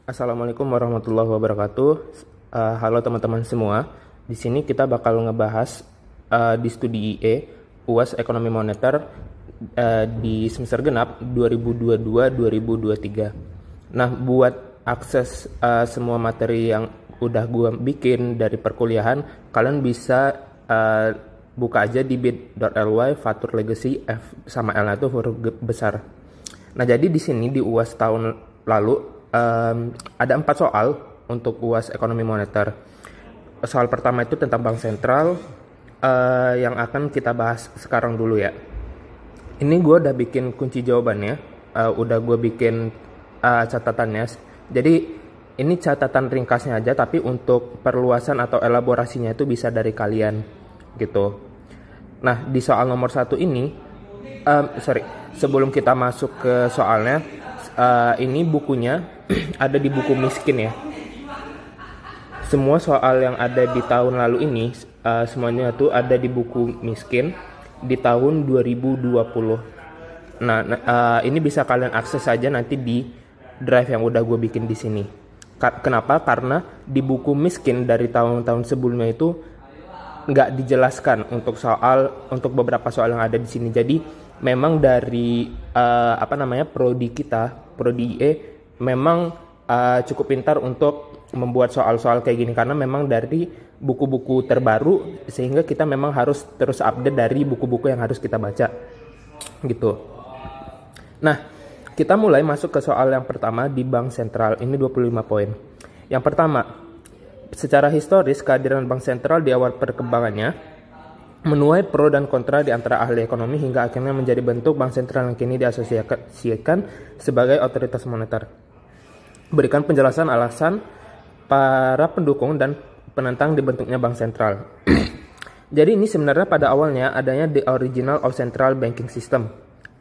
Assalamualaikum warahmatullahi wabarakatuh. Halo teman-teman semua. Di sini kita bakal ngebahas di studi IE UAS Ekonomi Moneter di semester genap 2022-2023. Nah, buat akses semua materi yang udah gue bikin dari perkuliahan, kalian bisa buka aja di bit.ly Fatur Legacy F sama L itu huruf besar. Nah, jadi di sini di UAS tahun lalu ada 4 soal untuk UAS Ekonomi Moneter. Soal pertama itu tentang bank sentral yang akan kita bahas sekarang dulu ya. Ini gue udah bikin kunci jawabannya, udah gue bikin catatannya. Jadi ini catatan ringkasnya aja, tapi untuk perluasan atau elaborasinya itu bisa dari kalian gitu. Nah, di soal nomor 1 ini, sebelum kita masuk ke soalnya, ini bukunya ada di buku miskin ya. Semua soal yang ada di tahun lalu ini semuanya tuh ada di buku miskin di tahun 2020. Nah, ini bisa kalian akses saja nanti di drive yang udah gue bikin di sini. Kenapa? Karena di buku miskin dari tahun-tahun sebelumnya itu nggak dijelaskan untuk beberapa soal yang ada di sini. Jadi memang dari prodi IE memang cukup pintar untuk membuat soal-soal kayak gini, karena memang dari buku-buku terbaru, sehingga kita memang harus terus update dari buku-buku yang harus kita baca gitu. Nah, kita mulai masuk ke soal yang pertama di bank sentral. Ini 25 poin. Yang pertama, secara historis kehadiran bank sentral di awal perkembangannya menuai pro dan kontra di antara ahli ekonomi hingga akhirnya menjadi bentuk bank sentral yang kini diasosiasikan sebagai otoritas moneter. Berikan penjelasan alasan para pendukung dan penentang dibentuknya bank sentral. Jadi ini sebenarnya pada awalnya adanya the original of central banking system.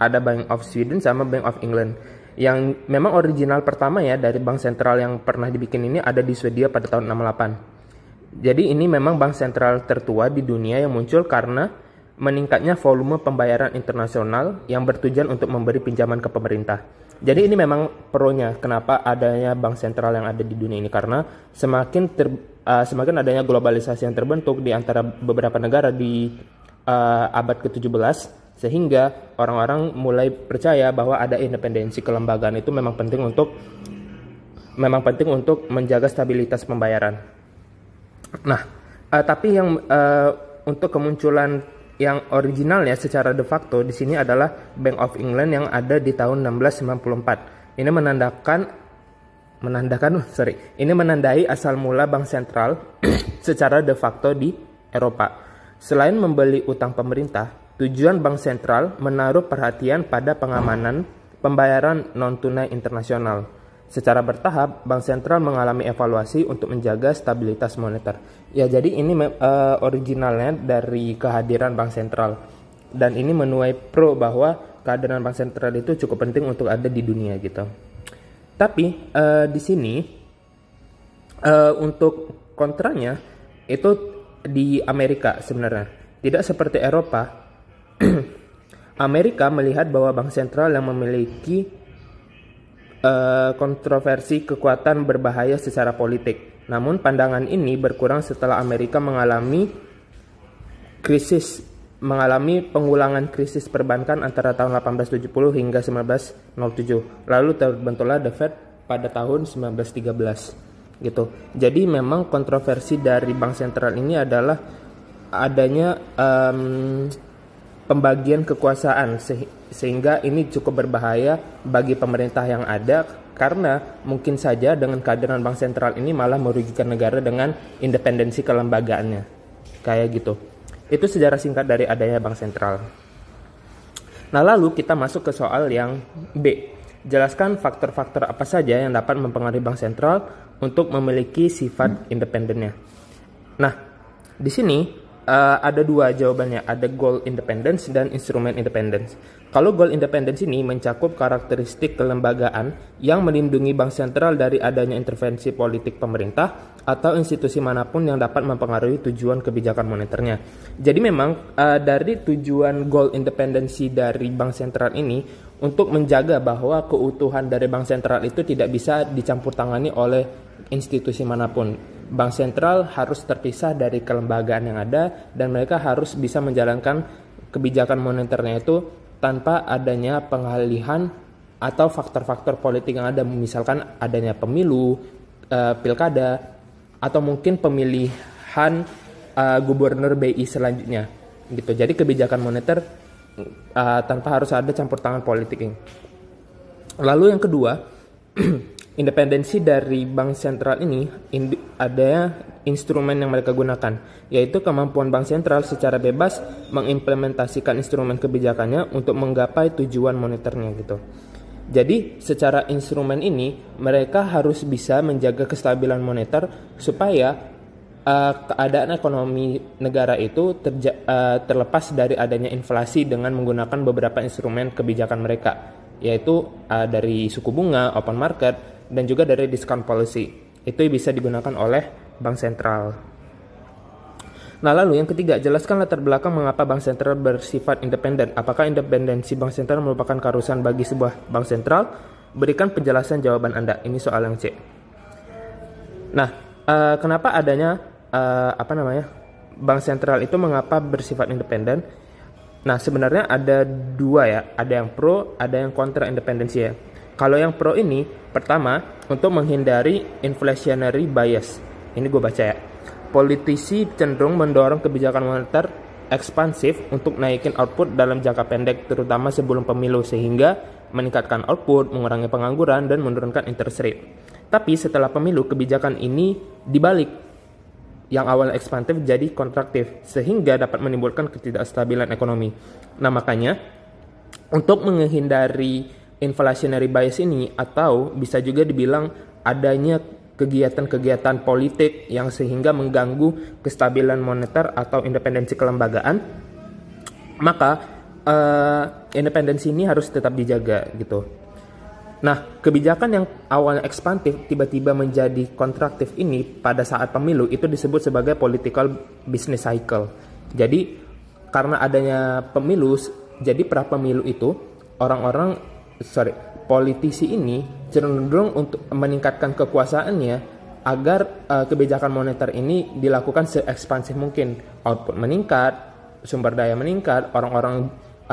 Ada Bank of Sweden sama Bank of England. Yang memang original pertama ya dari bank sentral yang pernah dibikin ini ada di Swedia pada tahun 68. Jadi ini memang bank sentral tertua di dunia yang muncul karena meningkatnya volume pembayaran internasional yang bertujuan untuk memberi pinjaman ke pemerintah. Jadi ini memang pro-nya kenapa adanya bank sentral yang ada di dunia ini, karena semakin adanya globalisasi yang terbentuk di antara beberapa negara di abad ke-17, sehingga orang-orang mulai percaya bahwa ada independensi kelembagaan itu memang penting untuk menjaga stabilitas pembayaran. Nah, tapi yang untuk kemunculan yang originalnya secara de facto di sini adalah Bank of England yang ada di tahun 1694. Ini menandai asal mula bank sentral secara de facto di Eropa. Selain membeli utang pemerintah, tujuan bank sentral menaruh perhatian pada pengamanan pembayaran non-tunai internasional. Secara bertahap, bank sentral mengalami evaluasi untuk menjaga stabilitas moneter. Ya, jadi ini originalnya dari kehadiran bank sentral. Dan ini menuai pro bahwa kehadiran bank sentral itu cukup penting untuk ada di dunia gitu. Tapi di sini untuk kontranya itu di Amerika sebenarnya. Tidak seperti Eropa. Amerika melihat bahwa bank sentral yang memiliki kontroversi kekuatan berbahaya secara politik. Namun pandangan ini berkurang setelah Amerika mengalami pengulangan krisis perbankan antara tahun 1870 hingga 1907. Lalu terbentuklah The Fed pada tahun 1913 gitu. Jadi memang kontroversi dari bank sentral ini adalah adanya pembagian kekuasaan, sehingga ini cukup berbahaya bagi pemerintah yang ada, karena mungkin saja dengan kehadiran bank sentral ini malah merugikan negara dengan independensi kelembagaannya kayak gitu. Itu sejarah singkat dari adanya bank sentral. Nah, lalu kita masuk ke soal yang B. Jelaskan faktor-faktor apa saja yang dapat mempengaruhi bank sentral untuk memiliki sifat independennya. Nah, di sini ada 2 jawabannya, ada goal independence dan instrument independence. Kalau goal independence ini mencakup karakteristik kelembagaan yang melindungi bank sentral dari adanya intervensi politik pemerintah atau institusi manapun yang dapat mempengaruhi tujuan kebijakan moneternya. Jadi memang dari tujuan goal independensi dari bank sentral ini untuk menjaga bahwa keutuhan dari bank sentral itu tidak bisa dicampur tangani oleh institusi manapun. Bank sentral harus terpisah dari kelembagaan yang ada dan mereka harus bisa menjalankan kebijakan moneternya itu tanpa adanya pengalihan atau faktor-faktor politik yang ada, misalkan adanya pemilu, pilkada, atau mungkin pemilihan gubernur BI selanjutnya gitu. Jadi kebijakan moneter tanpa harus ada campur tangan politik ini. Lalu yang kedua, independensi dari bank sentral ini ada instrumen yang mereka gunakan, yaitu kemampuan bank sentral secara bebas mengimplementasikan instrumen kebijakannya untuk menggapai tujuan moneternya gitu. Jadi secara instrumen ini mereka harus bisa menjaga kestabilan moneter supaya keadaan ekonomi negara itu terlepas dari adanya inflasi dengan menggunakan beberapa instrumen kebijakan mereka, yaitu dari suku bunga, open market, dan juga dari discount policy. Itu bisa digunakan oleh bank sentral. Nah, lalu yang ketiga, jelaskan latar belakang mengapa bank sentral bersifat independen. Apakah independensi bank sentral merupakan keharusan bagi sebuah bank sentral? Berikan penjelasan jawaban Anda. Ini soal yang C. Nah, kenapa adanya bank sentral itu mengapa bersifat independen? Nah, sebenarnya ada dua ya, ada yang pro, ada yang kontra independensi ya. Kalau yang pro ini, pertama, untuk menghindari inflationary bias. Ini gue baca ya. Politisi cenderung mendorong kebijakan moneter ekspansif untuk naikin output dalam jangka pendek, terutama sebelum pemilu, sehingga meningkatkan output, mengurangi pengangguran, dan menurunkan interest rate. Tapi setelah pemilu, kebijakan ini dibalik. Yang awalnya ekspansif jadi kontraktif, sehingga dapat menimbulkan ketidakstabilan ekonomi. Nah, makanya untuk menghindari inflationary bias ini, atau bisa juga dibilang adanya kegiatan-kegiatan politik yang sehingga mengganggu kestabilan moneter atau independensi kelembagaan, maka independensi ini harus tetap dijaga gitu. Nah, kebijakan yang awalnya ekspansif tiba-tiba menjadi kontraktif ini pada saat pemilu itu disebut sebagai political business cycle. Jadi karena adanya pemilu, jadi pra pemilu itu politisi ini cenderung untuk meningkatkan kekuasaannya agar kebijakan moneter ini dilakukan se-ekspansif mungkin. Output meningkat, sumber daya meningkat, orang-orang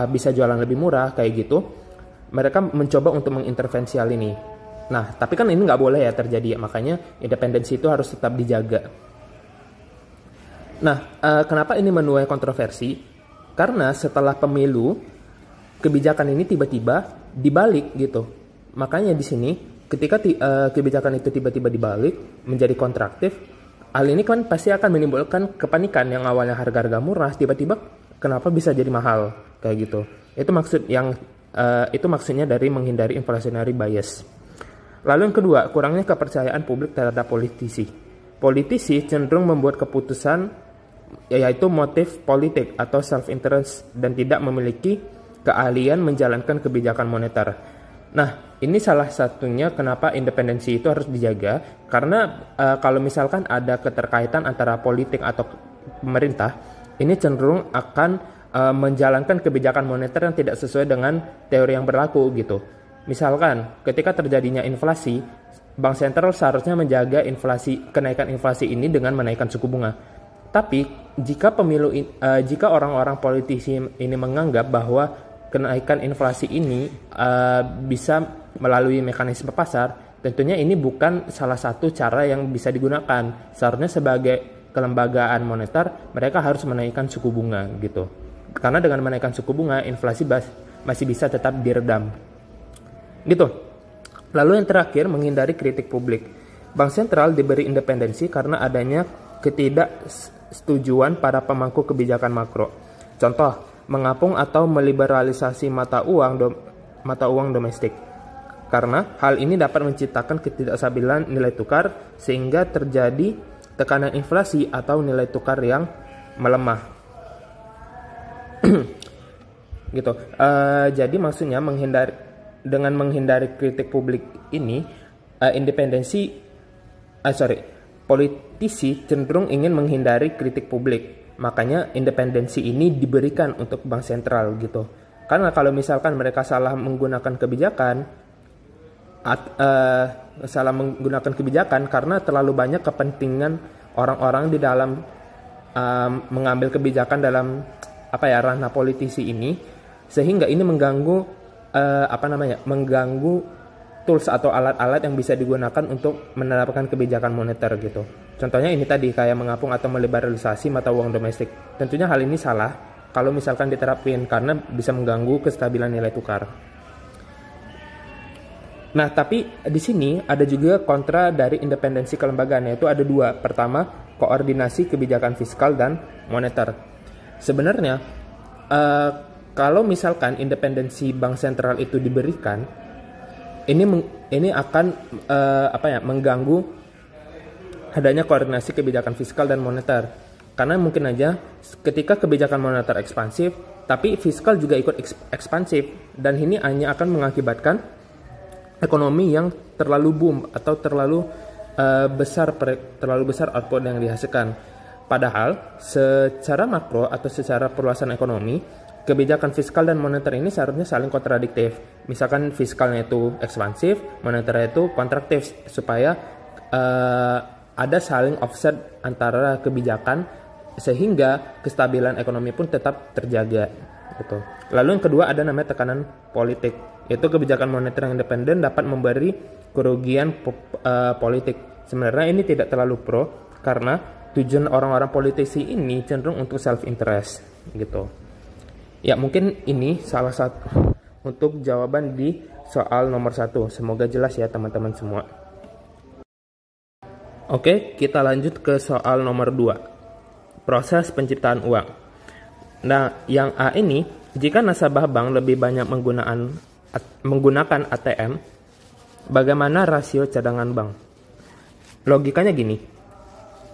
bisa jualan lebih murah kayak gitu. Mereka mencoba untuk mengintervensi hal ini. Nah, tapi kan ini nggak boleh ya terjadi, makanya independensi itu harus tetap dijaga. Nah, kenapa ini menuai kontroversi? Karena setelah pemilu, kebijakan ini tiba-tiba dibalik gitu. Makanya di sini, ketika kebijakan itu tiba-tiba dibalik menjadi kontraktif, hal ini kan pasti akan menimbulkan kepanikan. Yang awalnya harga-harga murah, tiba-tiba kenapa bisa jadi mahal kayak gitu. Itu maksudnya dari menghindari inflationary bias. Lalu yang kedua, kurangnya kepercayaan publik terhadap politisi. Politisi cenderung membuat keputusan yaitu motif politik atau self-interest dan tidak memiliki keahlian menjalankan kebijakan moneter. Nah, ini salah satunya kenapa independensi itu harus dijaga, karena kalau misalkan ada keterkaitan antara politik atau pemerintah, ini cenderung akan menjalankan kebijakan moneter yang tidak sesuai dengan teori yang berlaku gitu. Misalkan ketika terjadinya inflasi, bank sentral seharusnya menjaga kenaikan inflasi ini dengan menaikkan suku bunga. Tapi jika orang-orang politisi ini menganggap bahwa kenaikan inflasi ini bisa melalui mekanisme pasar, tentunya ini bukan salah satu cara yang bisa digunakan. Seharusnya sebagai kelembagaan moneter mereka harus menaikkan suku bunga gitu. Karena dengan menaikkan suku bunga, inflasi masih bisa tetap diredam. Gitu. Lalu yang terakhir, menghindari kritik publik. Bank sentral diberi independensi karena adanya ketidaksetujuan para pemangku kebijakan makro. Contoh, mengapung atau meliberalisasi mata uang domestik. Karena hal ini dapat menciptakan ketidakstabilan nilai tukar sehingga terjadi tekanan inflasi atau nilai tukar yang melemah. Gitu. Jadi maksudnya dengan menghindari kritik publik ini, politisi cenderung ingin menghindari kritik publik. Makanya independensi ini diberikan untuk bank sentral gitu. Karena kalau misalkan mereka salah menggunakan kebijakan, karena terlalu banyak kepentingan orang-orang di dalam mengambil kebijakan dalam ranah politisi ini, sehingga ini mengganggu mengganggu tools atau alat-alat yang bisa digunakan untuk menerapkan kebijakan moneter gitu. Contohnya ini tadi kayak mengapung atau meliberalisasi mata uang domestik. Tentunya hal ini salah kalau misalkan diterapin karena bisa mengganggu kestabilan nilai tukar. Nah, tapi di sini ada juga kontra dari independensi kelembagaan, yaitu ada dua. Pertama, koordinasi kebijakan fiskal dan moneter. Sebenarnya, kalau misalkan independensi bank sentral itu diberikan, ini akan mengganggu adanya koordinasi kebijakan fiskal dan moneter. Karena mungkin aja ketika kebijakan moneter ekspansif, tapi fiskal juga ikut ekspansif, dan ini hanya akan mengakibatkan ekonomi yang terlalu boom atau terlalu besar output yang dihasilkan. Padahal secara makro atau secara perluasan ekonomi, kebijakan fiskal dan moneter ini seharusnya saling kontradiktif. Misalkan fiskalnya itu ekspansif, moneternya itu kontraktif, supaya ada saling offset antara kebijakan sehingga kestabilan ekonomi pun tetap terjaga gitu. Lalu yang kedua ada namanya tekanan politik, yaitu kebijakan moneter yang independen dapat memberi kerugian politik. Sebenarnya ini tidak terlalu pro karena tujuan orang-orang politisi ini cenderung untuk self interest gitu. Ya, mungkin ini salah satu untuk jawaban di soal nomor 1. Semoga jelas ya teman-teman semua. Oke, kita lanjut ke soal nomor 2. Proses penciptaan uang. Nah, yang A ini, jika nasabah bank lebih banyak menggunakan ATM, bagaimana rasio cadangan bank? Logikanya gini,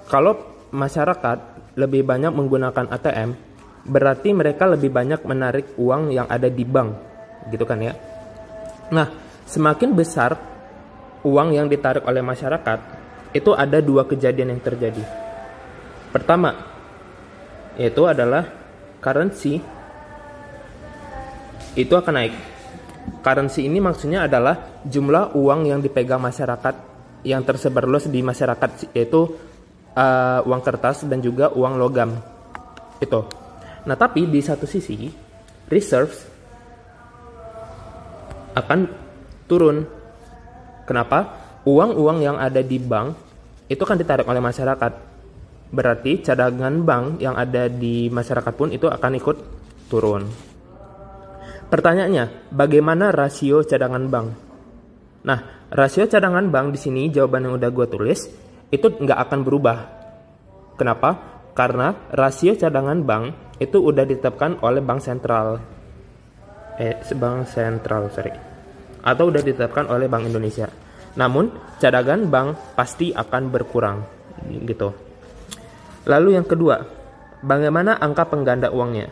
kalau masyarakat lebih banyak menggunakan ATM, berarti mereka lebih banyak menarik uang yang ada di bank, gitu kan ya. Nah, semakin besar uang yang ditarik oleh masyarakat, itu ada dua kejadian yang terjadi. Pertama, yaitu adalah currency itu akan naik. Currency ini maksudnya adalah jumlah uang yang dipegang masyarakat yang tersebar luas di masyarakat, yaitu uang kertas dan juga uang logam itu. Nah, tapi di satu sisi reserves akan turun. Kenapa? Uang-uang yang ada di bank itu akan ditarik oleh masyarakat. Berarti cadangan bank yang ada di masyarakat pun itu akan ikut turun. Pertanyaannya, bagaimana rasio cadangan bank? Nah, rasio cadangan bank di sini jawaban yang udah gue tulis itu nggak akan berubah. Kenapa? Karena rasio cadangan bank itu udah ditetapkan oleh bank sentral. Atau udah ditetapkan oleh Bank Indonesia. Namun, cadangan bank pasti akan berkurang gitu. Lalu yang kedua, bagaimana angka pengganda uangnya?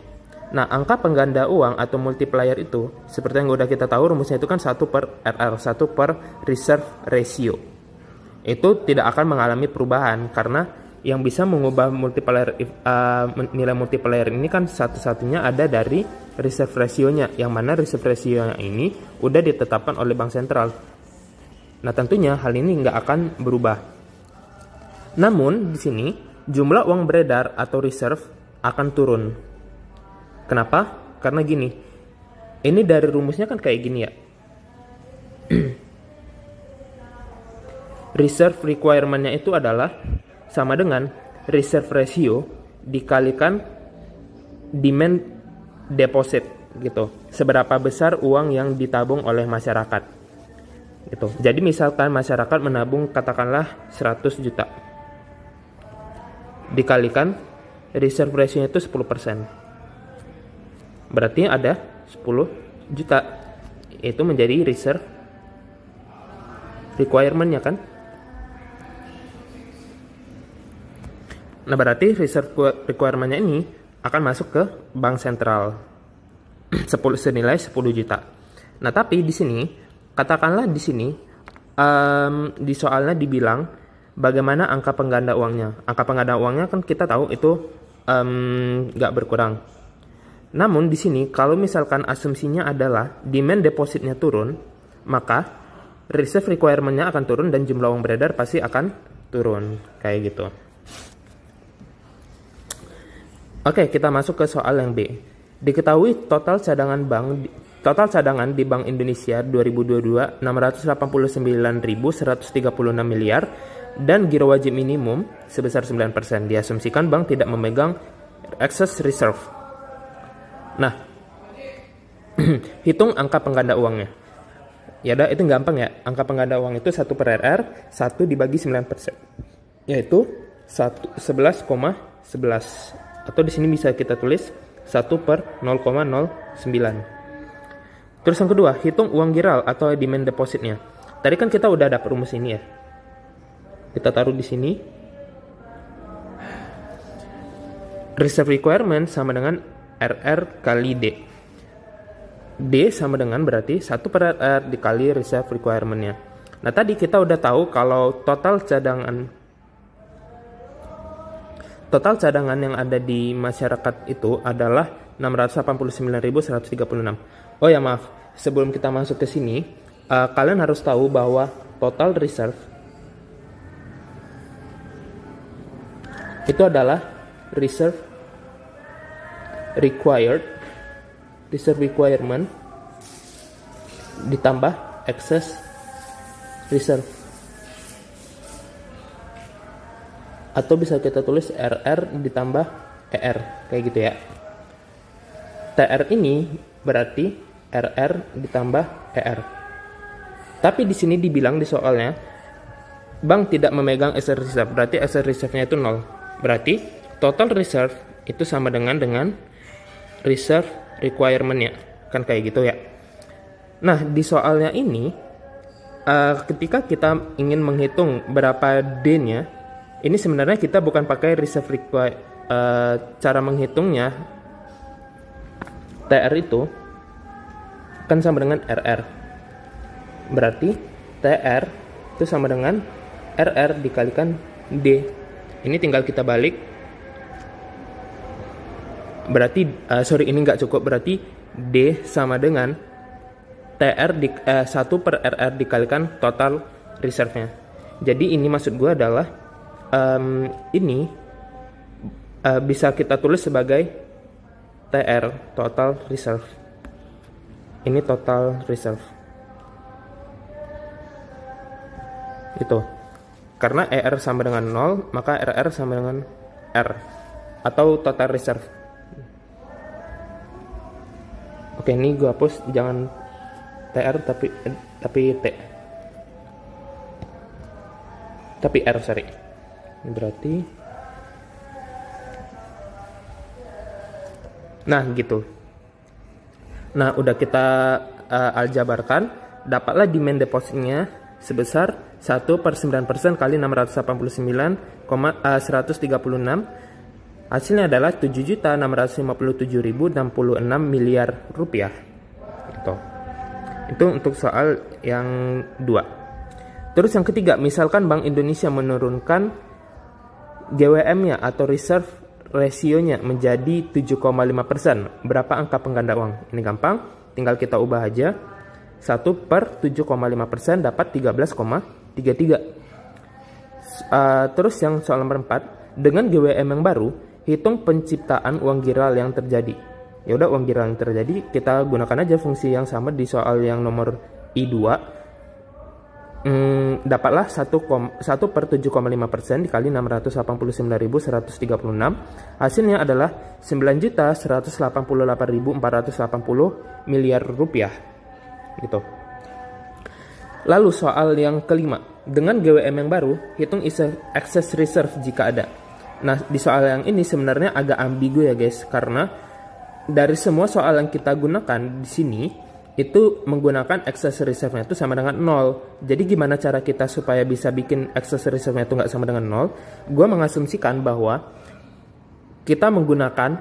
Nah, angka pengganda uang atau multiplier itu, seperti yang udah kita tahu rumusnya itu kan 1/RR, 1/reserve ratio. Itu tidak akan mengalami perubahan karena yang bisa mengubah nilai multiplier ini kan satu-satunya ada dari reserve ratio-nya, yang mana reserve ratio-nya ini udah ditetapkan oleh bank sentral. Nah, tentunya hal ini nggak akan berubah. Namun di sini jumlah uang beredar atau reserve akan turun. Kenapa? Karena gini. Ini dari rumusnya kan kayak gini ya. Reserve requirement-nya itu adalah sama dengan reserve ratio dikalikan demand deposit gitu. Seberapa besar uang yang ditabung oleh masyarakat. Gitu. Jadi misalkan masyarakat menabung katakanlah 100 juta. Dikalikan reserve ratio itu 10%. Berarti ada 10 juta. Itu menjadi reserve requirement-nya kan. Nah, berarti reserve requirement-nya ini akan masuk ke bank sentral. Senilai 10 juta. Nah, tapi di sini katakanlah di sini di soalnya dibilang bagaimana angka pengganda uangnya. Angka pengganda uangnya kan kita tahu itu nggak berkurang. Namun di sini kalau misalkan asumsinya adalah demand depositnya turun, maka reserve requirement-nya akan turun dan jumlah uang beredar pasti akan turun, kayak gitu. Oke, kita masuk ke soal yang B. Diketahui total cadangan di Bank Indonesia 2022 689.136 miliar dan giro wajib minimum sebesar 9%. Diasumsikan bank tidak memegang excess reserve. Nah, hitung angka pengganda uangnya. Ya udah, itu gampang ya. Angka pengganda uang itu 1 per RR, 1 dibagi 9%. Yaitu 11,11. Atau di sini bisa kita tulis 1 per 0,09. Terus yang kedua, hitung uang giral atau demand depositnya. Tadi kan kita udah dapat rumus ini ya. Kita taruh di sini. Reserve requirement sama dengan RR kali D. D sama dengan berarti 1 per RR dikali reserve requirement-nya. Nah, tadi kita udah tahu kalau total cadangan yang ada di masyarakat itu adalah 689.136. Oh ya, maaf, sebelum kita masuk ke sini, kalian harus tahu bahwa total reserve itu adalah reserve requirement ditambah excess reserve. Atau bisa kita tulis RR ditambah ER, kayak gitu ya. TR ini berarti RR ditambah ER. Tapi di sini dibilang di soalnya, bank tidak memegang excess reserve, berarti excess reserve-nya itu 0. Berarti total reserve itu sama dengan reserve requirement-nya, kan kayak gitu ya. Nah, di soalnya ini, ketika kita ingin menghitung berapa D-nya, ini sebenarnya kita bukan pakai reserve cara menghitungnya. TR itu kan sama dengan RR. Berarti TR itu sama dengan RR dikalikan D. Ini tinggal kita balik. Berarti ini nggak cukup, berarti D sama dengan TR 1 per RR dikalikan total reserve-nya. Jadi ini maksud gue adalah ini bisa kita tulis sebagai TR, total reserve. Ini total reserve. Itu. Karena ER sama dengan 0, maka RR sama dengan R. Atau total reserve. Oke, ini gue hapus, jangan TR tapi T. Tapi R, sorry. Berarti nah gitu. Nah, udah kita aljabarkan, dapatlah demand depositnya sebesar 1 per 9% kali 689,136. Hasilnya adalah 7.657.066 miliar rupiah. Gitu. Itu untuk soal yang 2. Terus yang ketiga, misalkan Bank Indonesia menurunkan GWM-nya atau reserve rasionya menjadi 7,5%. Berapa angka pengganda uang? Ini gampang, tinggal kita ubah aja. 1 per 7,5% dapat 13,33. Terus yang soal nomor 4, dengan GWM yang baru, hitung penciptaan uang giral yang terjadi. Ya udah, uang giral yang terjadi kita gunakan aja fungsi yang sama di soal yang nomor I2. Dapatlah 1 per 7,5% dikali 689.136. Hasilnya adalah 9.188.480 miliar rupiah. Gitu. Lalu soal yang kelima, dengan GWM yang baru, hitung excess reserve jika ada. Nah, di soal yang ini sebenarnya agak ambigu ya guys, karena dari semua soal yang kita gunakan di sini itu menggunakan excess reserve-nya itu sama dengan 0. Jadi gimana cara kita supaya bisa bikin excess reserve-nya itu nggak sama dengan 0? Gue mengasumsikan bahwa kita menggunakan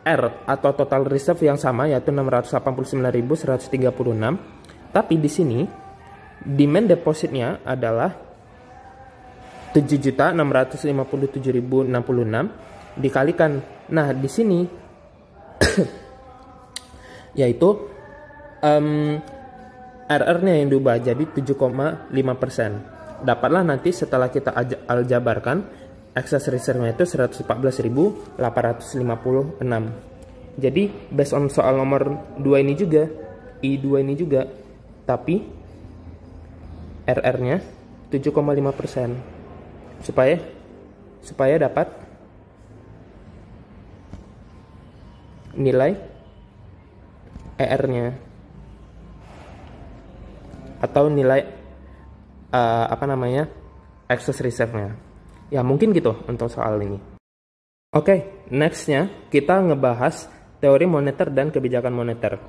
R atau total reserve yang sama, yaitu 689.136. Tapi di sini demand depositnya adalah 7.657.066 dikalikan. Nah, di sini yaitu RR-nya yang diubah jadi 7,5%. Dapatlah nanti setelah kita aljabarkan, excess reserve-nya itu 114.856. Jadi based on soal nomor 2 ini juga, I2 ini juga, tapi RR-nya 7,5%. Supaya dapat nilai ER-nya atau nilai excess reserve-nya. Ya mungkin gitu untuk soal ini. Oke, next-nya kita ngebahas teori moneter dan kebijakan moneter.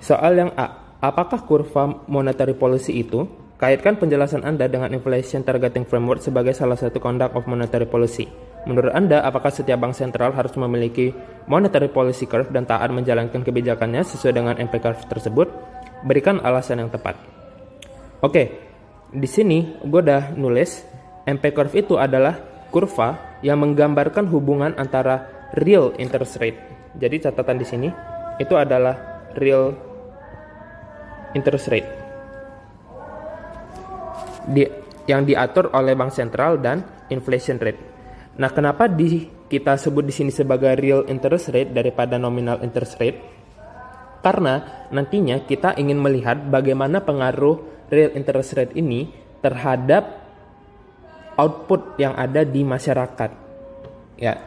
Soal yang A, apakah kurva monetary policy itu? Kaitkan penjelasan Anda dengan inflation targeting framework sebagai salah satu conduct of monetary policy. Menurut Anda, apakah setiap bank sentral harus memiliki monetary policy curve dan taat menjalankan kebijakannya sesuai dengan MP curve tersebut? Berikan alasan yang tepat. Oke, di sini gue udah nulis MP curve itu adalah kurva yang menggambarkan hubungan antara real interest rate. Jadi catatan di sini itu adalah real interest rate yang diatur oleh bank sentral dan inflation rate. Nah, kenapa kita sebut di sini sebagai real interest rate daripada nominal interest rate? Karena nantinya kita ingin melihat bagaimana pengaruh real interest rate ini terhadap output yang ada di masyarakat. Ya,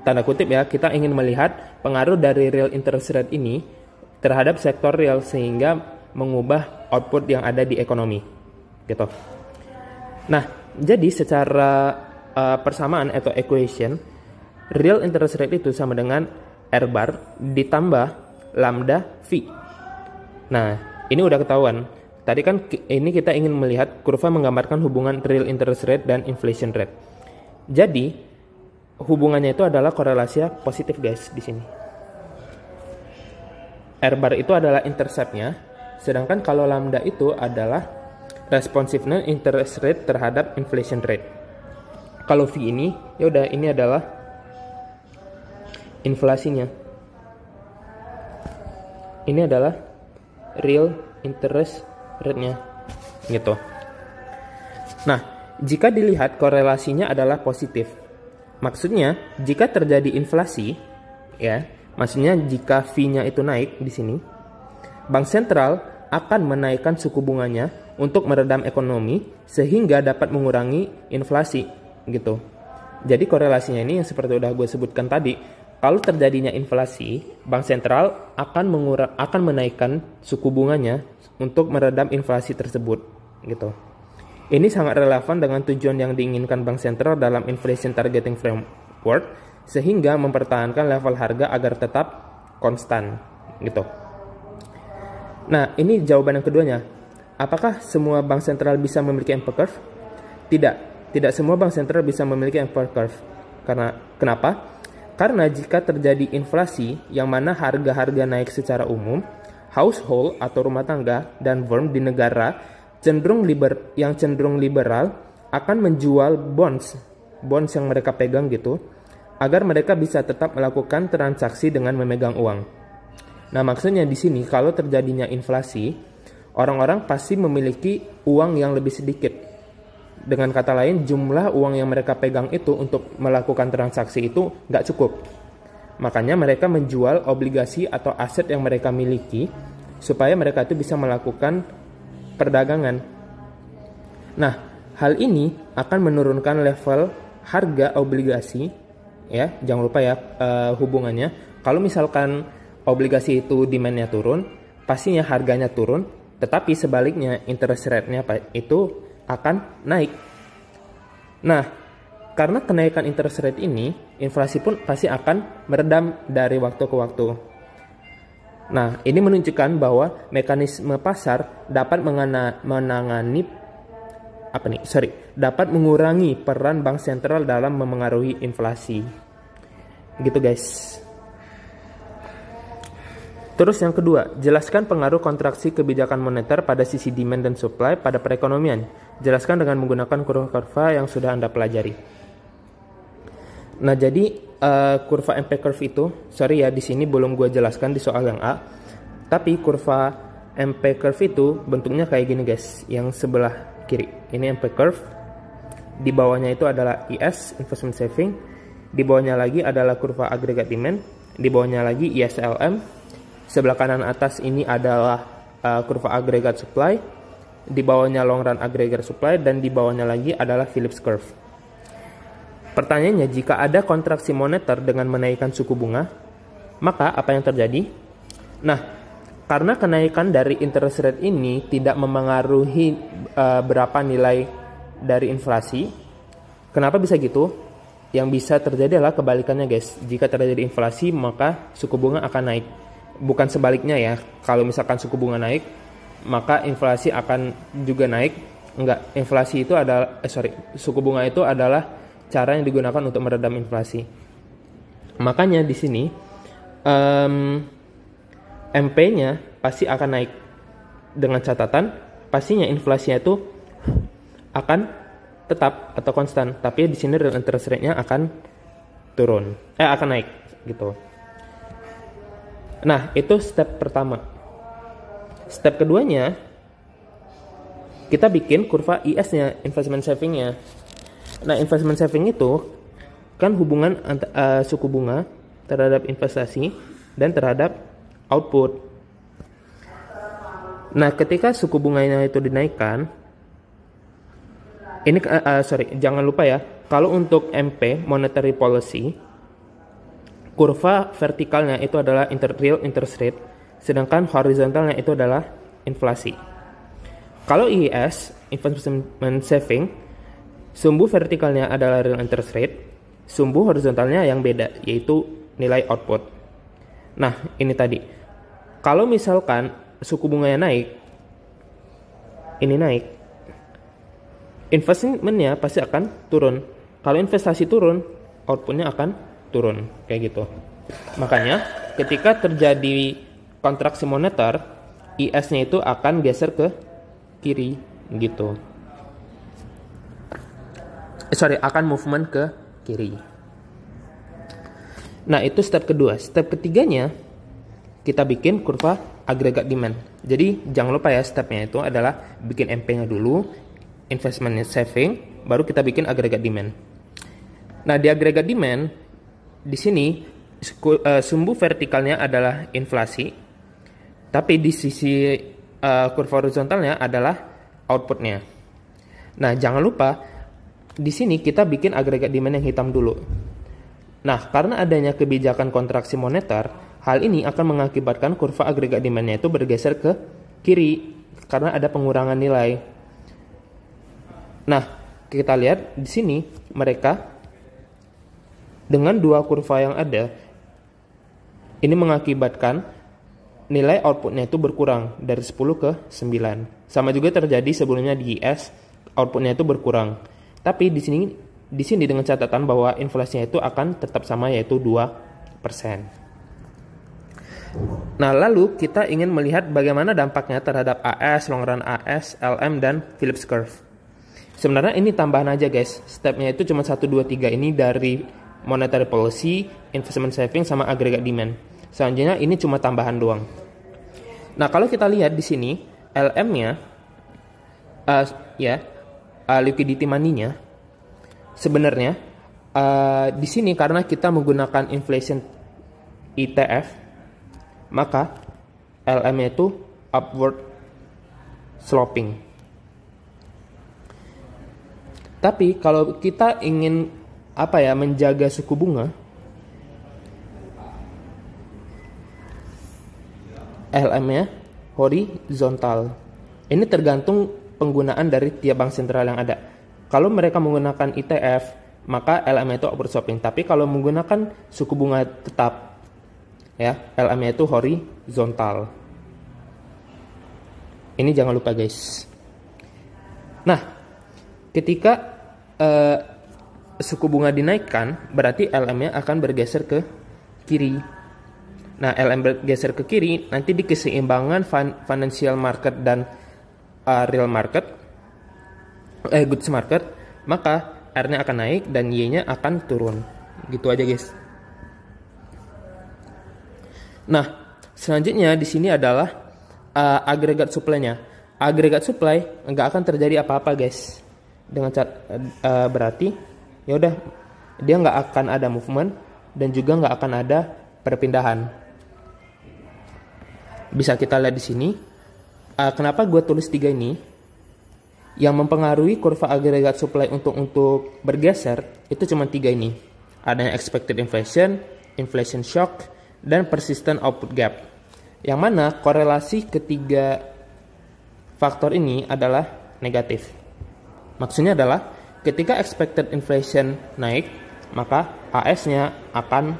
tanda kutip ya, kita ingin melihat pengaruh dari real interest rate ini terhadap sektor real sehingga mengubah output yang ada di ekonomi. Gitu. Nah, jadi secara persamaan atau equation, real interest rate itu sama dengan R bar ditambah lambda V. Nah, ini udah ketahuan. Tadi kan ini kita ingin melihat kurva menggambarkan hubungan real interest rate dan inflation rate. Jadi, hubungannya itu adalah korelasinya positif guys di sini. R bar itu adalah intercept-nya, sedangkan kalau lambda itu adalah responsiveness interest rate terhadap inflation rate. Kalau V ini, ya udah ini adalah inflasinya. Ini adalah real interest rate-nya. Gitu. Nah, jika dilihat korelasinya adalah positif. Maksudnya, jika terjadi inflasi, ya, maksudnya jika V-nya itu naik di sini, bank sentral akan menaikkan suku bunganya untuk meredam ekonomi sehingga dapat mengurangi inflasi gitu. Jadi korelasinya ini yang seperti udah gue sebutkan tadi, kalau terjadinya inflasi, bank sentral akan menaikkan suku bunganya untuk meredam inflasi tersebut gitu. Ini sangat relevan dengan tujuan yang diinginkan bank sentral dalam inflation targeting framework sehingga mempertahankan level harga agar tetap konstan gitu. Nah, ini jawaban yang keduanya. Apakah semua bank sentral bisa memiliki MP curve? Tidak semua bank sentral bisa memiliki MP curve. Kenapa? Karena jika terjadi inflasi yang mana harga-harga naik secara umum, household atau rumah tangga dan firm di negara yang cenderung liberal akan menjual bonds yang mereka pegang gitu, agar mereka bisa tetap melakukan transaksi dengan memegang uang. Nah, maksudnya di sini kalau terjadinya inflasi, orang-orang pasti memiliki uang yang lebih sedikit. Dengan kata lain, jumlah uang yang mereka pegang itu untuk melakukan transaksi itu nggak cukup. Makanya mereka menjual obligasi atau aset yang mereka miliki supaya mereka itu bisa melakukan perdagangan. Nah, hal ini akan menurunkan level harga obligasi. Ya, jangan lupa ya hubungannya. Kalau misalkan obligasi itu demand-nya turun, pastinya harganya turun. Tetapi sebaliknya interest rate-nya itu akan naik. Nah, karena kenaikan interest rate ini, inflasi pun pasti akan meredam dari waktu ke waktu. Nah, ini menunjukkan bahwa mekanisme pasar dapat dapat mengurangi peran bank sentral dalam memengaruhi inflasi. Gitu guys. Terus yang kedua, jelaskan pengaruh kontraksi kebijakan moneter pada sisi demand dan supply pada perekonomian. Jelaskan dengan menggunakan kurva yang sudah Anda pelajari. Nah, jadi kurva MP curve itu, sorry ya di sini belum gue jelaskan di soal yang A. Tapi kurva MP curve itu bentuknya kayak gini guys, yang sebelah kiri. Ini MP curve. Di bawahnya itu adalah IS, investment saving. Di bawahnya lagi adalah kurva aggregate demand. Di bawahnya lagi ISLM. Sebelah kanan atas ini adalah kurva aggregate supply. Di bawahnya long run aggregate supply, dan di bawahnya lagi adalah Phillips curve. Pertanyaannya, jika ada kontraksi moneter dengan menaikkan suku bunga, maka apa yang terjadi? Nah, karena kenaikan dari interest rate ini tidak memengaruhi berapa nilai dari inflasi. Kenapa bisa gitu? Yang bisa terjadi adalah kebalikannya guys. Jika terjadi inflasi, maka suku bunga akan naik. Bukan sebaliknya ya. Kalau misalkan suku bunga naik, maka inflasi akan juga naik. Enggak, inflasi itu adalah suku bunga itu adalah cara yang digunakan untuk meredam inflasi. Makanya di sini MP-nya pasti akan naik, dengan catatan pastinya inflasinya itu akan tetap atau konstan, tapi di sini real interest rate-nya akan turun, akan naik gitu. Nah, itu step pertama. Step keduanya, kita bikin kurva IS-nya, investment saving-nya. Nah, investment saving itu kan hubungan suku bunga terhadap investasi dan terhadap output. Nah, ketika suku bunganya itu dinaikkan, ini jangan lupa ya, kalau untuk MP monetary policy, kurva vertikalnya itu adalah real interest rate, sedangkan horizontalnya itu adalah inflasi. Kalau IIS, investment saving, sumbu vertikalnya adalah real interest rate, sumbu horizontalnya yang beda, yaitu nilai output. Nah, ini tadi. Kalau misalkan suku bunganya naik, ini naik, investmentnya pasti akan turun. Kalau investasi turun, outputnya akan turun, kayak gitu. Makanya, ketika terjadi kontraksi moneter, IS-nya itu akan geser ke kiri, gitu. Akan movement ke kiri. Nah, itu step kedua. Step ketiganya, kita bikin kurva aggregate demand. Jadi, jangan lupa ya, stepnya itu adalah bikin MP-nya dulu, investment saving, baru kita bikin aggregate demand. Nah, di aggregate demand, di sini sumbu vertikalnya adalah inflasi, tapi di sisi kurva horizontalnya adalah outputnya. Nah, jangan lupa, di sini kita bikin aggregate demand yang hitam dulu. Nah, karena adanya kebijakan kontraksi moneter, hal ini akan mengakibatkan kurva agregat demand-nya itu bergeser ke kiri karena ada pengurangan nilai. Nah, kita lihat di sini mereka dengan dua kurva yang ada, ini mengakibatkan nilai outputnya itu berkurang dari 10 ke 9. Sama juga terjadi sebelumnya di IS, outputnya itu berkurang. Tapi di sini dengan catatan bahwa inflasinya itu akan tetap sama, yaitu 2%. Nah, lalu kita ingin melihat bagaimana dampaknya terhadap AS, long run AS, LM, dan Phillips curve. Sebenarnya ini tambahan aja guys, stepnya itu cuma 1, 2, 3 ini dari monetary policy, investment saving, sama aggregate demand. Selanjutnya ini cuma tambahan doang. Nah, kalau kita lihat di sini LM-nya, liquidity money-nya, sebenarnya di sini karena kita menggunakan inflation ETF, maka LM-nya itu upward sloping. Tapi kalau kita ingin menjaga suku bunga, LM-nya horizontal. Ini tergantung penggunaan dari tiap bank sentral yang ada. Kalau mereka menggunakan ETF, maka LM-nya itu upward sloping. Tapi kalau menggunakan suku bunga tetap, ya, LM-nya itu horizontal. Ini jangan lupa guys. Nah, ketika suku bunga dinaikkan, berarti LM-nya akan bergeser ke kiri. Nah, LM bergeser ke kiri, nanti di keseimbangan financial market dan real market, goods market, maka R-nya akan naik dan Y-nya akan turun. Gitu aja guys. Nah, selanjutnya di sini adalah agregat supply-nya. Agregat supply nggak akan terjadi apa-apa guys. Dengan berarti ya udah, dia nggak akan ada movement dan juga nggak akan ada perpindahan. Bisa kita lihat di sini. Kenapa gue tulis 3 ini? Yang mempengaruhi kurva agregat supply untuk bergeser itu cuma 3 ini. Adanya expected inflation, inflation shock, dan persistent output gap. Yang mana korelasi ketiga faktor ini adalah negatif. Maksudnya adalah ketika expected inflation naik, maka AS-nya akan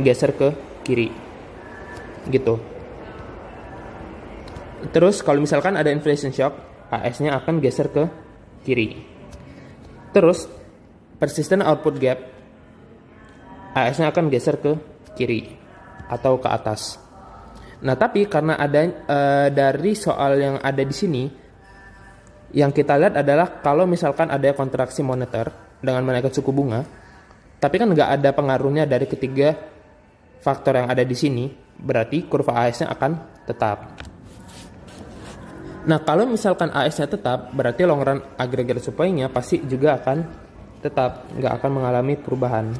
geser ke kiri. Gitu. Terus kalau misalkan ada inflation shock, AS-nya akan geser ke kiri. Terus persistent output gap, AS-nya akan geser ke kiri atau ke atas. Nah, tapi karena ada dari soal yang ada di sini, yang kita lihat adalah kalau misalkan ada kontraksi moneter dengan menaikkan suku bunga, tapi kan nggak ada pengaruhnya dari ketiga faktor yang ada di sini, berarti kurva AS-nya akan tetap. Nah, kalau misalkan AS-nya tetap, berarti long run agregat supply-nya pasti juga akan tetap, nggak akan mengalami perubahan.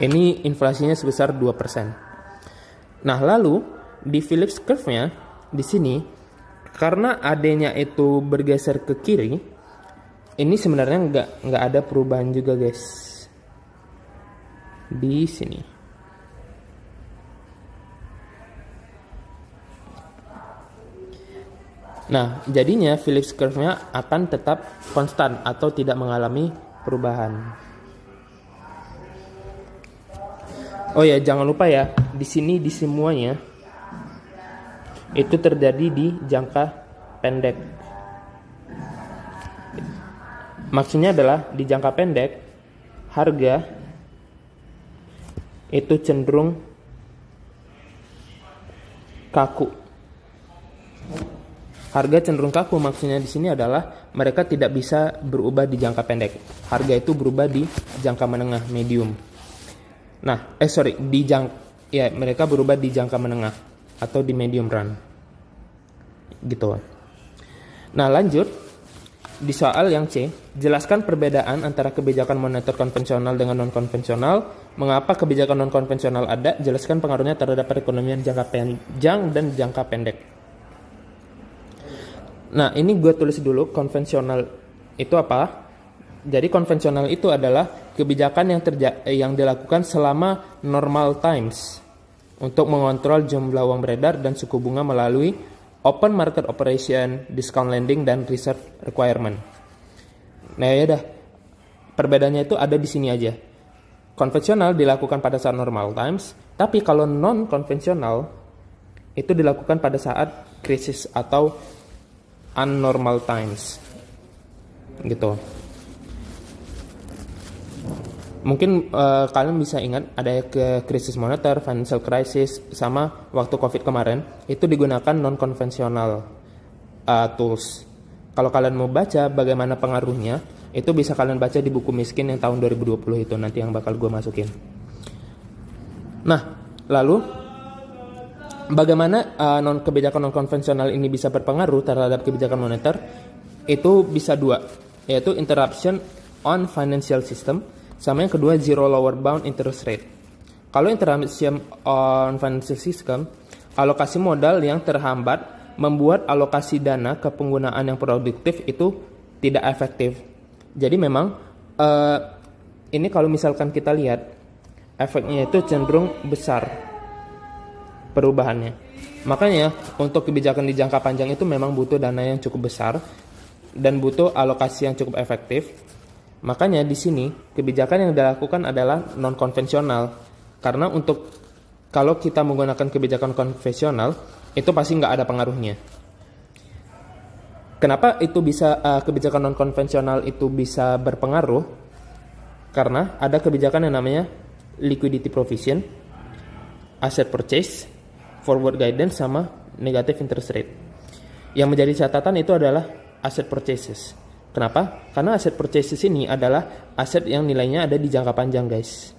Ini inflasinya sebesar 2%. Nah, lalu di Phillips curve-nya di sini, karena AD-nya itu bergeser ke kiri, ini sebenarnya nggak ada perubahan juga guys. Di sini. Nah, jadinya Phillips curve-nya akan tetap konstan atau tidak mengalami perubahan. Oh ya, jangan lupa ya, di sini di semuanya itu terjadi di jangka pendek. Maksudnya adalah di jangka pendek harga itu cenderung kaku. Harga cenderung kaku maksudnya di sini adalah mereka tidak bisa berubah di jangka pendek. Harga itu berubah di jangka menengah, medium. Nah, mereka berubah di jangka menengah atau di medium run. Gitu. Nah, lanjut. Di soal yang C, jelaskan perbedaan antara kebijakan moneter konvensional dengan non-konvensional. Mengapa kebijakan non-konvensional ada? Jelaskan pengaruhnya terhadap perekonomian jangka panjang dan jangka pendek. Nah, ini gue tulis dulu konvensional itu apa. Jadi konvensional itu adalah kebijakan yang dilakukan selama normal times untuk mengontrol jumlah uang beredar dan suku bunga melalui open market operation, discount lending, dan reserve requirement. Nah, ya dah. Perbedaannya itu ada di sini aja. Konvensional dilakukan pada saat normal times, tapi kalau non-konvensional itu dilakukan pada saat krisis atau unnormal times. Gitu. Mungkin kalian bisa ingat ada ke krisis moneter, financial crisis, sama waktu COVID kemarin itu digunakan non-konvensional tools. Kalau kalian mau baca bagaimana pengaruhnya, itu bisa kalian baca di buku miskin yang tahun 2020 itu, nanti yang bakal gue masukin. Nah, lalu bagaimana kebijakan non-konvensional ini bisa berpengaruh terhadap kebijakan moneter? Itu bisa dua, yaitu interruption on financial system, sama yang kedua zero lower bound interest rate. Kalau interruption on financial system, alokasi modal yang terhambat membuat alokasi dana ke penggunaan yang produktif itu tidak efektif. Jadi memang ini kalau misalkan kita lihat efeknya itu cenderung besar perubahannya. Makanya untuk kebijakan di jangka panjang itu memang butuh dana yang cukup besar dan butuh alokasi yang cukup efektif. Makanya di sini kebijakan yang dilakukan adalah non konvensional, karena kalau kita menggunakan kebijakan konvensional itu pasti nggak ada pengaruhnya. Kenapa itu bisa kebijakan non konvensional itu bisa berpengaruh? Karena ada kebijakan yang namanya liquidity provision, asset purchase, forward guidance, sama negative interest rate. Yang menjadi catatan itu adalah asset purchases. Kenapa? Karena aset purchases ini adalah aset yang nilainya ada di jangka panjang, guys.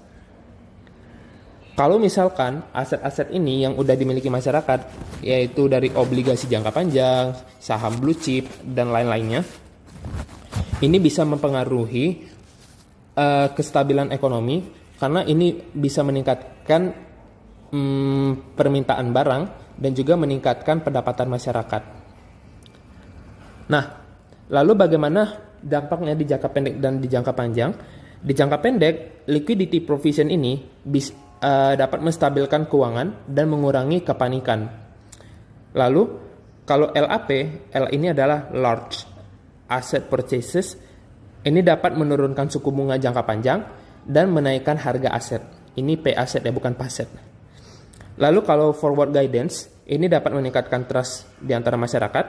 Kalau misalkan aset-aset ini yang udah dimiliki masyarakat, yaitu dari obligasi jangka panjang, saham blue chip, dan lain-lainnya, ini bisa mempengaruhi kestabilan ekonomi, karena ini bisa meningkatkan permintaan barang dan juga meningkatkan pendapatan masyarakat. Nah, lalu bagaimana dampaknya di jangka pendek dan di jangka panjang? Di jangka pendek, liquidity provision ini dapat menstabilkan keuangan dan mengurangi kepanikan. Lalu, kalau LAP, L ini adalah large asset purchases, ini dapat menurunkan suku bunga jangka panjang dan menaikkan harga aset. Ini P aset ya, bukan paset. Lalu kalau forward guidance, ini dapat meningkatkan trust di antara masyarakat.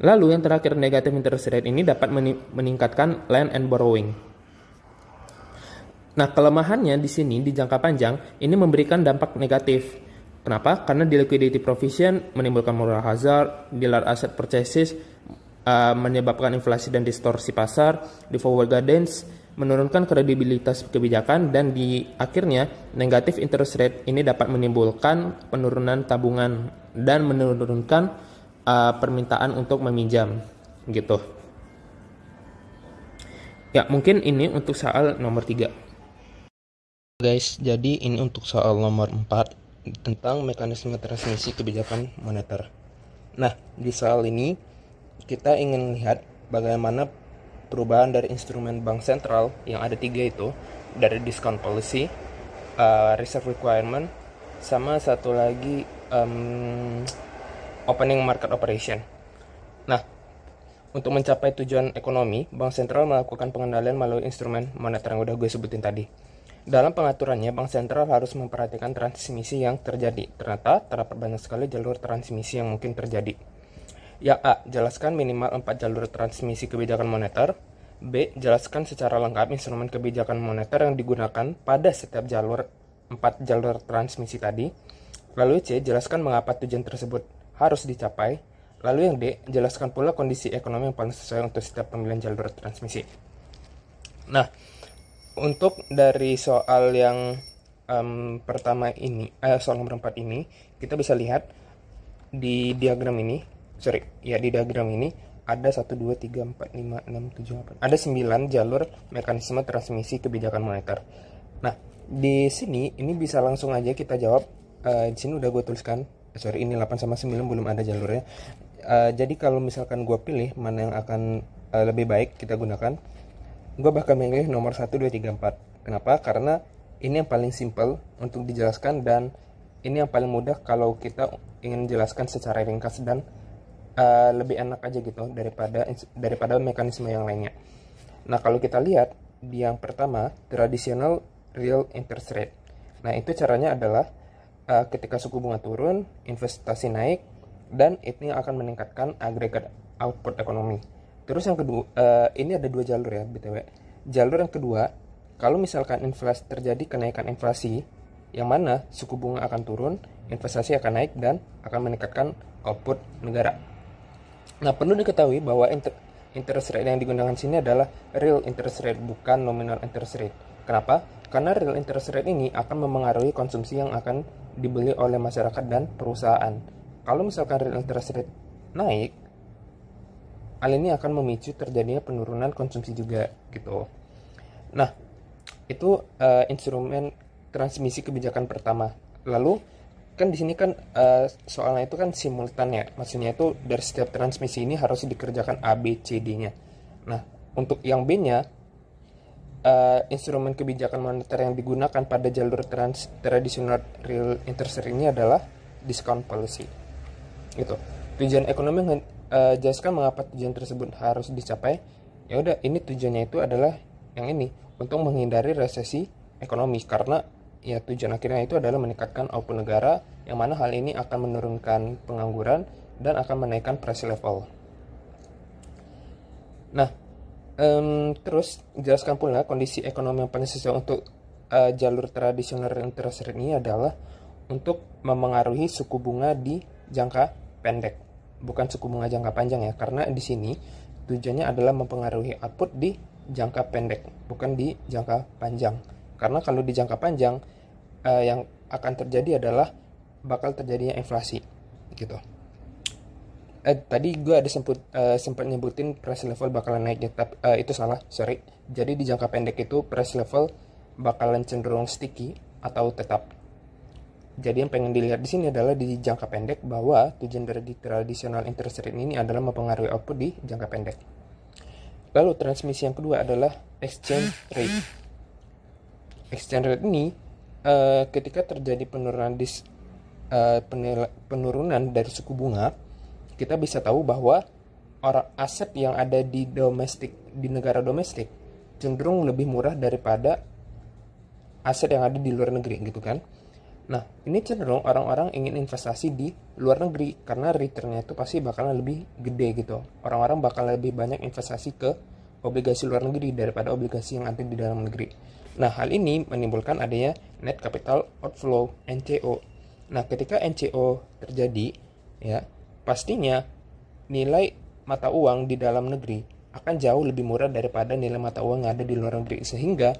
Lalu yang terakhir, negative interest rate ini dapat meningkatkan lend and borrowing. Nah, kelemahannya di sini di jangka panjang ini memberikan dampak negatif. Kenapa? Karena di liquidity provision menimbulkan moral hazard, di large asset purchases menyebabkan inflasi dan distorsi pasar, di forward guidance menurunkan kredibilitas kebijakan, dan di akhirnya negative interest rate ini dapat menimbulkan penurunan tabungan dan menurunkan permintaan untuk meminjam gitu. Ya, mungkin ini untuk soal nomor 3. Guys, jadi ini untuk soal nomor 4 tentang mekanisme transmisi kebijakan moneter. Nah, di soal ini kita ingin lihat bagaimana perubahan dari instrumen bank sentral yang ada 3 itu, dari discount policy, reserve requirement, sama satu lagi opening market operation. Nah, untuk mencapai tujuan ekonomi, bank sentral melakukan pengendalian melalui instrumen moneter yang udah gue sebutin tadi. Dalam pengaturannya, bank sentral harus memperhatikan transmisi yang terjadi. Ternyata terdapat banyak sekali jalur transmisi yang mungkin terjadi. Yang A, jelaskan minimal 4 jalur transmisi kebijakan moneter. B, jelaskan secara lengkap instrumen kebijakan moneter yang digunakan pada setiap 4 jalur transmisi tadi. Lalu C, jelaskan mengapa tujuan tersebut harus dicapai. Lalu yang D, jelaskan pula kondisi ekonomi yang paling sesuai untuk setiap pemilihan jalur transmisi. Nah, untuk dari soal yang pertama ini, soal nomor 4 ini, kita bisa lihat di diagram ini, di diagram ini ada 1, 2, 3, 4, 5, 6, 7, 8. Ada 9 jalur mekanisme transmisi kebijakan moneter. Nah, di sini ini bisa langsung aja kita jawab. Di sini udah gue tuliskan, ini 8 sama 9 belum ada jalurnya. Jadi kalau misalkan gue pilih mana yang akan lebih baik kita gunakan, gue bakal memilih nomor 1, 2, 3, 4. Kenapa? Karena ini yang paling simple untuk dijelaskan, dan ini yang paling mudah kalau kita ingin jelaskan secara ringkas dan lebih enak aja gitu daripada mekanisme yang lainnya. Nah, kalau kita lihat di yang pertama, traditional real interest rate. Nah, itu caranya adalah ketika suku bunga turun, investasi naik, dan ini akan meningkatkan agregat output ekonomi. Terus yang kedua, ini ada 2 jalur ya BTW. Jalur yang kedua, kalau misalkan terjadi kenaikan inflasi, yang mana suku bunga akan turun, investasi akan naik, dan akan meningkatkan output negara. Nah, perlu diketahui bahwa interest rate yang digunakan sini adalah real interest rate, bukan nominal interest rate. Kenapa? Karena real interest rate ini akan memengaruhi konsumsi yang akan dibeli oleh masyarakat dan perusahaan. Kalau misalkan real interest rate naik, hal ini akan memicu terjadinya penurunan konsumsi juga gitu. Nah, itu instrumen transmisi kebijakan pertama. Lalu kan di sini kan soalnya itu kan simultan ya. Maksudnya itu dari setiap transmisi ini harus dikerjakan A, B, C, D-nya. Nah, untuk yang B-nya, instrumen kebijakan moneter yang digunakan pada jalur tradisional real interest rate ini adalah discount policy. Gitu. Tujuan ekonomi jelaskan mengapa tujuan tersebut harus dicapai. Ya udah, ini tujuannya itu adalah yang ini, untuk menghindari resesi ekonomi, karena ya tujuan akhirnya itu adalah meningkatkan output negara, yang mana hal ini akan menurunkan pengangguran dan akan menaikkan price level. Nah, terus jelaskan pula kondisi ekonomi yang paling sesuai untuk jalur tradisional interest rate ini adalah untuk memengaruhi suku bunga di jangka pendek, bukan suku bunga jangka panjang ya, karena di sini tujuannya adalah mempengaruhi output di jangka pendek, bukan di jangka panjang. Karena kalau di jangka panjang, yang akan terjadi adalah bakal terjadinya inflasi, gitu. Tadi gue ada sempat nyebutin price level bakalan naik, tapi itu salah, sorry. Jadi di jangka pendek itu price level bakalan cenderung sticky atau tetap. Jadi yang pengen dilihat di sini adalah di jangka pendek bahwa tujuan dari traditional interest rate ini adalah mempengaruhi output di jangka pendek. Lalu transmisi yang kedua adalah exchange rate. Exchange rate ini ketika terjadi penurunan dari suku bunga, kita bisa tahu bahwa aset yang ada di negara domestik cenderung lebih murah daripada aset yang ada di luar negeri, gitu kan. Nah, ini cenderung orang-orang ingin investasi di luar negeri karena returnnya itu pasti bakalan lebih gede gitu. Orang-orang bakal lebih banyak investasi ke obligasi luar negeri daripada obligasi yang ada di dalam negeri. Nah, hal ini menimbulkan adanya net capital outflow, NCO. Nah, ketika NCO terjadi, ya, pastinya nilai mata uang di dalam negeri akan jauh lebih murah daripada nilai mata uang yang ada di luar negeri. Sehingga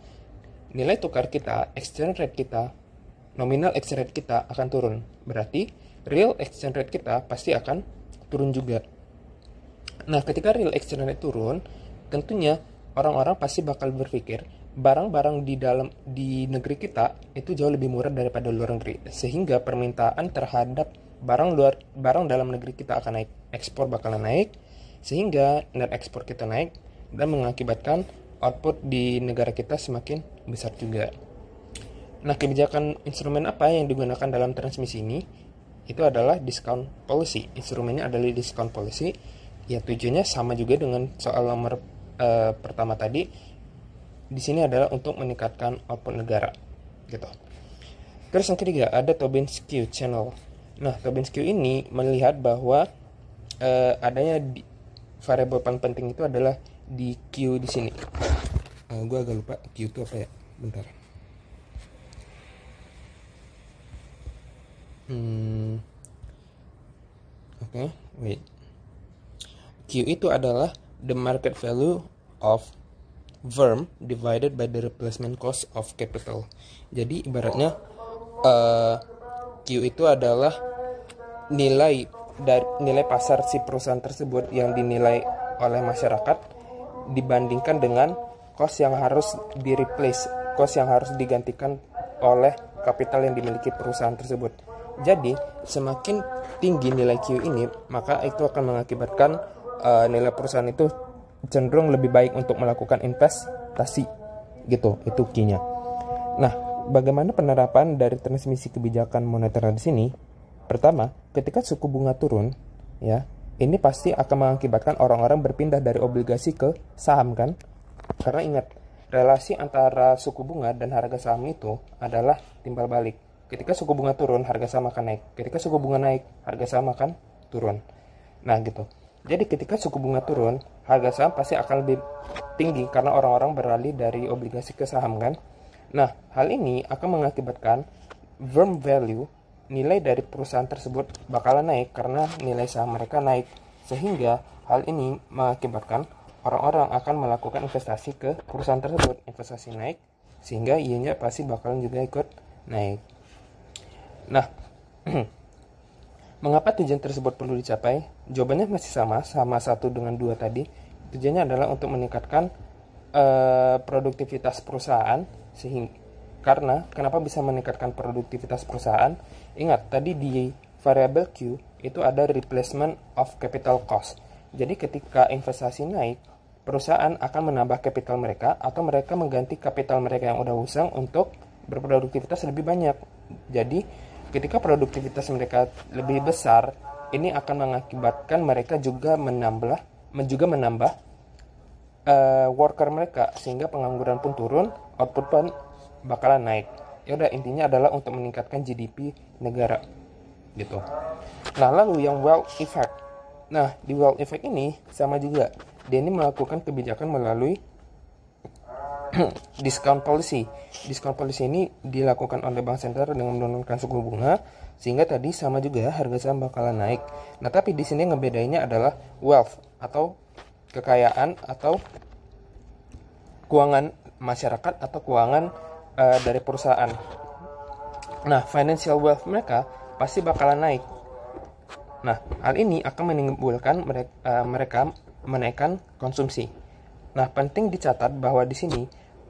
nilai tukar kita, exchange rate kita, nominal exchange rate kita akan turun. Berarti real exchange rate kita pasti akan turun juga. Nah, ketika real exchange rate turun, tentunya orang-orang pasti bakal berpikir barang-barang di negeri kita itu jauh lebih murah daripada luar negeri. Sehingga permintaan terhadap barang dalam negeri kita akan naik. Ekspor bakalan naik, sehingga net ekspor kita naik dan mengakibatkan output di negara kita semakin besar juga. Nah, kebijakan instrumen apa yang digunakan dalam transmisi ini? Itu adalah discount policy. Instrumennya adalah discount policy. Ya, tujuannya sama juga dengan soal nomor pertama tadi. Di sini adalah untuk meningkatkan output negara, gitu. Terus yang ketiga ada Tobin Skew Channel. Nah, Tobin Skew ini melihat bahwa adanya variabel paling penting itu adalah di Q di sini. Gue agak lupa Q itu apa ya? Bentar. Oke, wait. Q itu adalah the market value of firm divided by the replacement cost of capital. Jadi ibaratnya Q itu adalah nilai pasar si perusahaan tersebut yang dinilai oleh masyarakat dibandingkan dengan cost yang harus cost yang harus digantikan oleh kapital yang dimiliki perusahaan tersebut. Jadi, semakin tinggi nilai Q ini, maka itu akan mengakibatkan nilai perusahaan itu cenderung lebih baik untuk melakukan investasi. Gitu, itu Q-nya. Nah, bagaimana penerapan dari transmisi kebijakan moneter di sini? Pertama, ketika suku bunga turun, ya, ini pasti akan mengakibatkan orang-orang berpindah dari obligasi ke saham, kan? Karena ingat, relasi antara suku bunga dan harga saham itu adalah timbal balik. Ketika suku bunga turun, harga saham akan naik. Ketika suku bunga naik, harga saham akan turun. Nah, gitu. Jadi ketika suku bunga turun, harga saham pasti akan lebih tinggi karena orang-orang beralih dari obligasi ke saham, kan? Nah, hal ini akan mengakibatkan firm value, nilai dari perusahaan tersebut bakalan naik karena nilai saham mereka naik. Sehingga hal ini mengakibatkan orang-orang akan melakukan investasi ke perusahaan tersebut. Investasi naik, sehingga yield-nya pasti bakalan juga ikut naik. Nah, mengapa tujuan tersebut perlu dicapai? Jawabannya masih sama 1 dengan 2 tadi. Tujuannya adalah untuk meningkatkan produktivitas perusahaan. Karena kenapa bisa meningkatkan produktivitas perusahaan? Ingat, tadi di variable Q itu ada replacement of capital cost. Jadi ketika investasi naik, perusahaan akan menambah kapital mereka atau mereka mengganti kapital mereka yang udah usang untuk berproduktivitas lebih banyak. Jadi ketika produktivitas mereka lebih besar, ini akan mengakibatkan mereka juga menambah worker mereka, sehingga pengangguran pun turun, output pun bakalan naik. Ya udah, intinya adalah untuk meningkatkan GDP negara, gitu. Nah, lalu yang wealth effect. Nah, di wealth effect ini sama juga. Dia ini melakukan kebijakan melalui discount policy. Discount policy ini dilakukan oleh bank sentral dengan menurunkan suku bunga, sehingga tadi sama juga harga saham bakalan naik. Nah, tapi di sini ngebedainnya adalah wealth atau kekayaan atau keuangan masyarakat atau keuangan dari perusahaan. Nah, financial wealth mereka pasti bakalan naik. Nah, hal ini akan menimbulkan mereka menaikkan konsumsi. Nah, penting dicatat bahwa di sini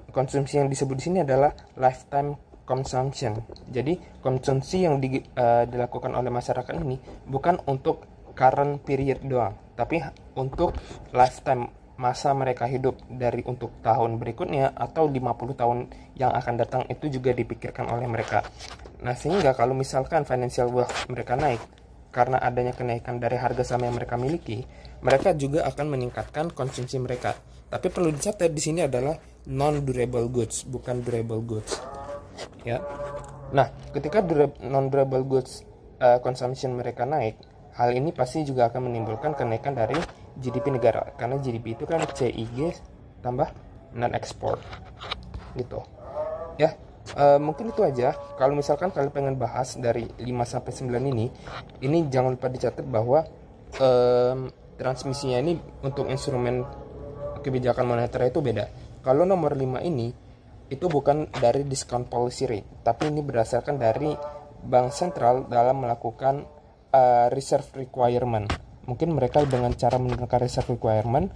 konsumsi yang disebut di sini adalah lifetime consumption. Jadi, konsumsi yang dilakukan oleh masyarakat ini bukan untuk current period doang, tapi untuk lifetime, masa mereka hidup dari untuk tahun berikutnya atau 50 tahun yang akan datang itu juga dipikirkan oleh mereka. Nah, sehingga kalau misalkan financial wealth mereka naik karena adanya kenaikan dari harga saham yang mereka miliki, mereka juga akan meningkatkan konsumsi mereka. Tapi perlu dicatat di sini adalah non-durable goods, bukan durable goods. Ya. Nah, ketika non-durable goods consumption mereka naik, hal ini pasti juga akan menimbulkan kenaikan dari GDP negara, karena GDP itu kan CIG tambah non-export gitu ya. Mungkin itu aja. Kalau misalkan kalian pengen bahas dari 5-9 ini jangan lupa dicatat bahwa transmisinya ini untuk instrumen kebijakan moneter itu beda. Kalau nomor 5 ini itu bukan dari discount policy rate, tapi ini berdasarkan dari bank sentral dalam melakukan reserve requirement. Mungkin mereka dengan cara menentukan reserve requirement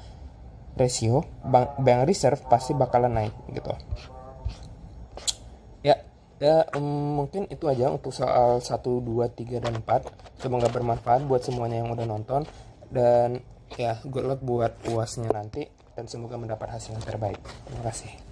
ratio, bank reserve pasti bakalan naik gitu. Ya, mungkin itu aja untuk soal 1, 2, 3, dan 4. Semoga bermanfaat buat semuanya yang udah nonton. Dan ya, good luck buat UASnya nanti. Dan semoga mendapat hasil yang terbaik. Terima kasih.